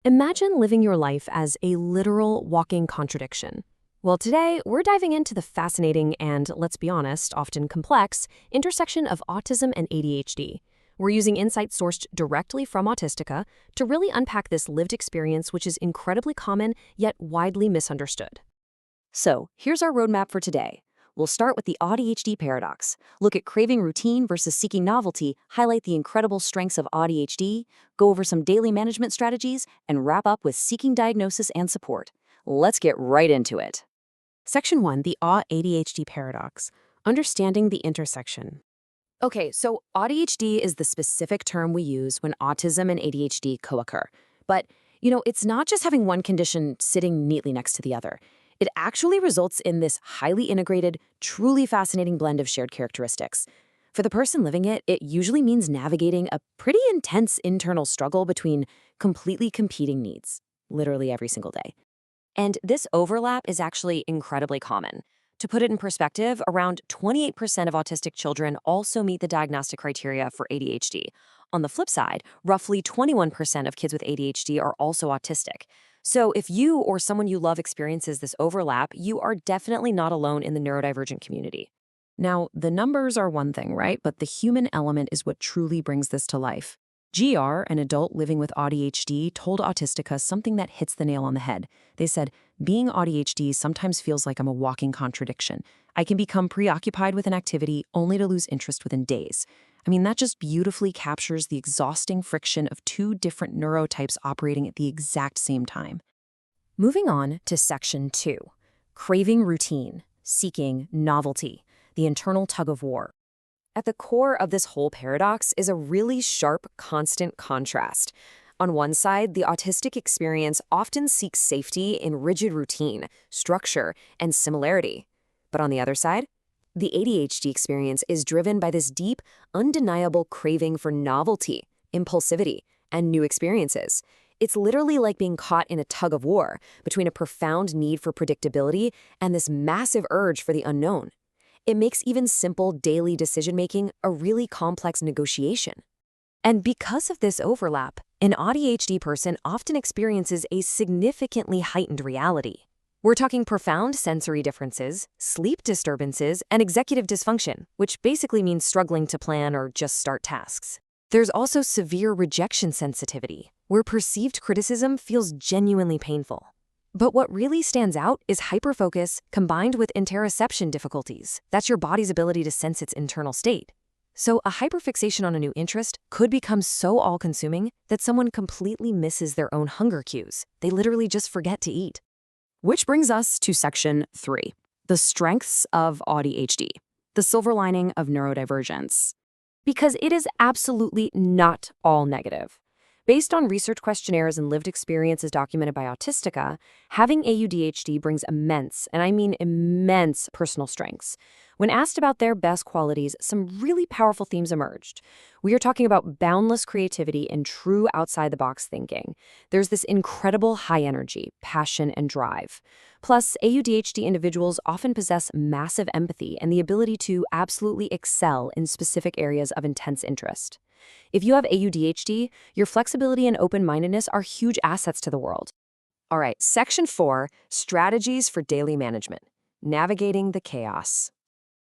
Imagine living your life as a literal walking contradiction. Well, today we're diving into the fascinating and, let's be honest, often complex intersection of autism and ADHD. We're using insights sourced directly from Autistica to really unpack this lived experience, which is incredibly common yet widely misunderstood. So, here's our roadmap for today. We'll start with the ADHD paradox, look at craving routine versus seeking novelty, highlight the incredible strengths of ADHD, go over some daily management strategies, and wrap up with seeking diagnosis and support. Let's get right into it. Section 1, the ADHD paradox, understanding the intersection. Okay, so ADHD is the specific term we use when autism and ADHD co-occur. But, it's not just having one condition sitting neatly next to the other. It actually results in this highly integrated, truly fascinating blend of shared characteristics. For the person living it, it usually means navigating a pretty intense internal struggle between completely competing needs, literally every single day. And this overlap is actually incredibly common. To put it in perspective, around 28% of autistic children also meet the diagnostic criteria for ADHD. On the flip side, roughly 21% of kids with ADHD are also autistic. So if you or someone you love experiences this overlap, you are definitely not alone in the neurodivergent community. Now, the numbers are one thing, right? But the human element is what truly brings this to life. GR, an adult living with ADHD, told Autistica something that hits the nail on the head. They said, being ADHD sometimes feels like I'm a walking contradiction. I can become preoccupied with an activity only to lose interest within days. I mean, that just beautifully captures the exhausting friction of two different neurotypes operating at the exact same time. Moving on to Section 2, craving routine, seeking novelty, the internal tug-of-war. At the core of this whole paradox is a really sharp, constant contrast. On one side, the autistic experience often seeks safety in rigid routine, structure, and similarity. But on the other side, the ADHD experience is driven by this deep, undeniable craving for novelty, impulsivity, and new experiences. It's literally like being caught in a tug-of-war between a profound need for predictability and this massive urge for the unknown. It makes even simple daily decision-making a really complex negotiation. And because of this overlap, an ADHD person often experiences a significantly heightened reality. We're talking profound sensory differences, sleep disturbances, and executive dysfunction, which basically means struggling to plan or just start tasks. There's also severe rejection sensitivity, where perceived criticism feels genuinely painful. But what really stands out is hyperfocus combined with interoception difficulties. That's your body's ability to sense its internal state. So a hyperfixation on a new interest could become so all-consuming that someone completely misses their own hunger cues. They literally just forget to eat. Which brings us to Section 3, the strengths of ADHD, the silver lining of neurodivergence. Because it is absolutely not all negative. Based on research questionnaires and lived experiences documented by Autistica, having ADHD brings immense, and I mean immense, personal strengths. When asked about their best qualities, some really powerful themes emerged. We are talking about boundless creativity and true outside-the-box thinking. There's this incredible high energy, passion, and drive. Plus, ADHD individuals often possess massive empathy and the ability to absolutely excel in specific areas of intense interest. If you have ADHD, your flexibility and open-mindedness are huge assets to the world. All right, Section 4, strategies for daily management, navigating the chaos.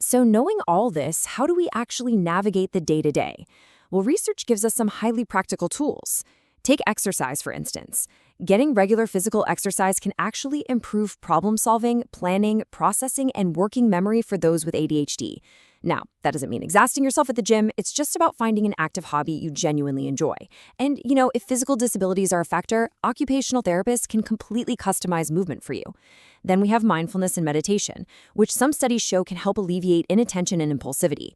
So knowing all this, how do we actually navigate the day-to-day? Well, research gives us some highly practical tools. Take exercise, for instance. Getting regular physical exercise can actually improve problem-solving, planning, processing, and working memory for those with ADHD. Now, that doesn't mean exhausting yourself at the gym. It's just about finding an active hobby you genuinely enjoy. And, if physical disabilities are a factor, occupational therapists can completely customize movement for you. Then we have mindfulness and meditation, which some studies show can help alleviate inattention and impulsivity.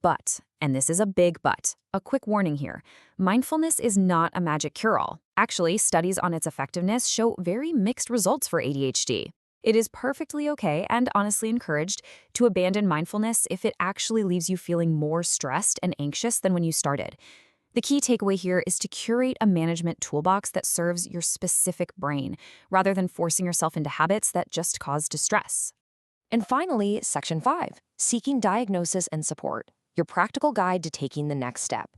But, and this is a big but, a quick warning here, mindfulness is not a magic cure-all. Actually, studies on its effectiveness show very mixed results for ADHD. It is perfectly okay and honestly encouraged to abandon mindfulness if it actually leaves you feeling more stressed and anxious than when you started. The key takeaway here is to curate a management toolbox that serves your specific brain, rather than forcing yourself into habits that just cause distress. And finally, Section 5, seeking diagnosis and support, your practical guide to taking the next step.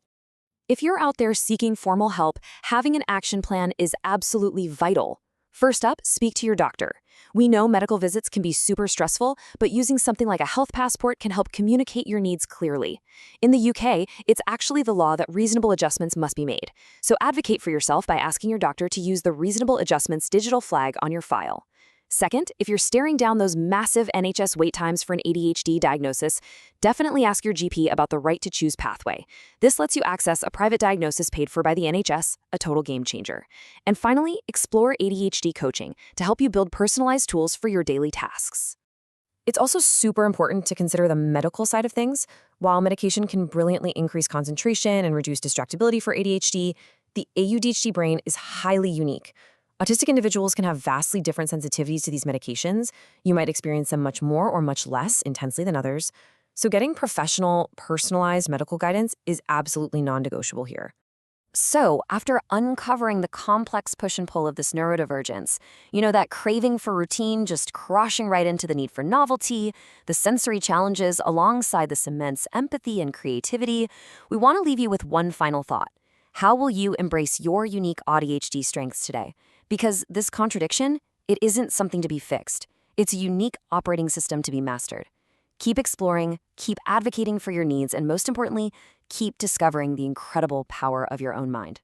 If you're out there seeking formal help, having an action plan is absolutely vital. First up, speak to your doctor. We know medical visits can be super stressful, but using something like a health passport can help communicate your needs clearly. In the UK, it's actually the law that reasonable adjustments must be made. So advocate for yourself by asking your doctor to use the Reasonable Adjustments digital flag on your file. Second, if you're staring down those massive NHS wait times for an ADHD diagnosis, definitely ask your GP about the right to choose pathway. This lets you access a private diagnosis paid for by the NHS, a total game changer. And finally, explore ADHD coaching to help you build personalized tools for your daily tasks. It's also super important to consider the medical side of things. While medication can brilliantly increase concentration and reduce distractibility for ADHD, the ADHD brain is highly unique. Autistic individuals can have vastly different sensitivities to these medications. You might experience them much more or much less intensely than others. So getting professional, personalized medical guidance is absolutely non-negotiable here. So, after uncovering the complex push and pull of this neurodivergence, that craving for routine just crossing right into the need for novelty, the sensory challenges alongside this immense empathy and creativity, we want to leave you with one final thought. How will you embrace your unique ADHD strengths today? Because this contradiction, it isn't something to be fixed. It's a unique operating system to be mastered. Keep exploring, keep advocating for your needs, and most importantly, keep discovering the incredible power of your own mind.